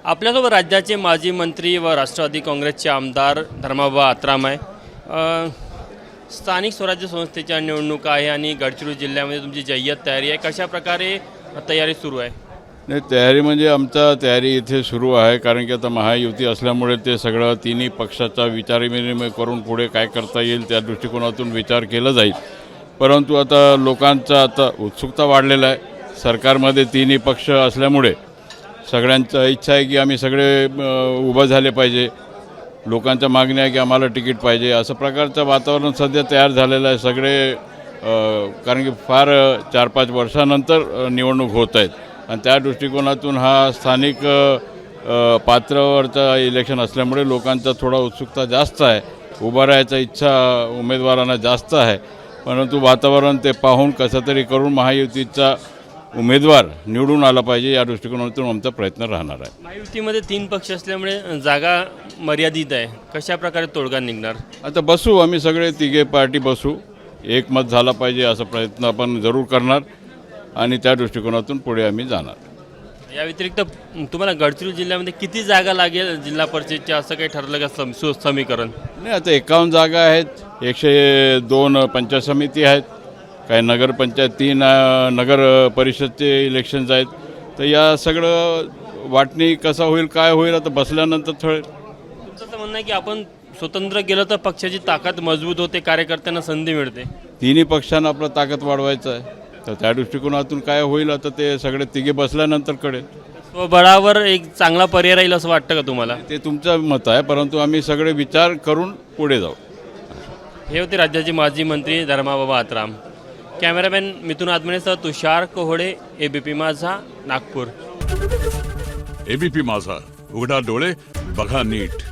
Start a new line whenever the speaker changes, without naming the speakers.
आपल्यासोबत राज्याचे माजी मंत्री व राष्ट्रवादी काँग्रेसचे आमदार धर्माबा आत्राम आहे। स्थानिक स्वराज्य संस्थेच्या निवडणुका आहे आणि गडचिरोली जिल्ह्यामध्ये तुमची जय्यत तयारी आहे, कशा प्रकारे तयारी सुरू आहे?
नाही, तयारी म्हणजे आमचा तयारी इथे सुरू आहे, कारण की आता महायुती असल्यामुळे ते सगळं तिन्ही पक्षाचा विचारविनिमय करून पुढे काय करता येईल त्या दृष्टिकोनातून विचार केला जाईल। परंतु आता लोकांचा आता उत्सुकता वाढलेला आहे। सरकारमध्ये तिन्ही पक्ष असल्यामुळे सगळ्यांचा इच्छा आहे की आम्ही सगळे उभं झाले पाहिजे। लोकांच्या मागण्या आहे की आम्हाला तिकीट पाहिजे, असं प्रकारचं वातावरण सध्या तयार झालेलं आहे। सगळे कारण की फार 4-5 वर्षानंतर निवडणूक होत आहेत आणि त्या दृष्टिकोनातून हा स्थानिक पात्रावरचा इलेक्शन असल्यामुळे लोकांचा थोडा उत्सुकता जास्त आहे, उभा राहायचा इच्छा उमेदवारांना जास्त आहे। परंतु वातावरण ते पाहून कसं तरी करून महायुतीचा उमेदवार निवडून आला पाहिजे या दृष्टिकोनातून आमचा प्रयत्न राहणार आहे।
महायुतीमध्ये 3 पक्ष असल्यामुळे जागा मर्यादित आहे, कशा प्रकारे तोडगा निघणार?
आता बसू, आम्ही सगळे तिघे पार्टी बसू, एकमत झाला पाहिजे असा प्रयत्न आपण जरूर करणार आणि त्या दृष्टिकोनातून पुढे आम्ही जाणार।
या व्यतिरिक्त तुम्हाला गडचिरोली जिल्ह्यामध्ये किती जागा लागेल जिल्हा परिषदच्या, असं काही ठरलं का समीकरण?
नाही, आता 51 जागा आहेत, 102 पंचायत समिती आहेत, काही नगरपंचायत 3 नगर परिषदचे इलेक्शन्स आहेत। तर या सगळं वाटणी कसं होईल काय होईल आता बसल्यानंतर ठरेल।
तुमचं असं म्हणणं आहे की आपण स्वतंत्र गेलं तर पक्षाची ताकद मजबूत होते, कार्यकर्त्यांना संधी मिळते?
तिन्ही पक्षांना आपलं ताकद वाढवायचं आहे, तर त्या दृष्टिकोनातून काय होईल आता ते सगळे तिघे बसल्यानंतर कळेल।
स्वबळावर एक चांगला पर्याय राहील असं वाटतं का तुम्हाला?
ते तुमचं मत आहे, परंतु आम्ही सगळे विचार करून पुढे जाऊ।
हे होते राज्याचे माजी मंत्री धर्माबाबा आत्राम। कॅमेरामॅन मिथुन आदमनेसह तुषार कोहडे, एबीपी माझा, नागपूर।
एबीपी माझा, उघडा डोळे बघा नीट।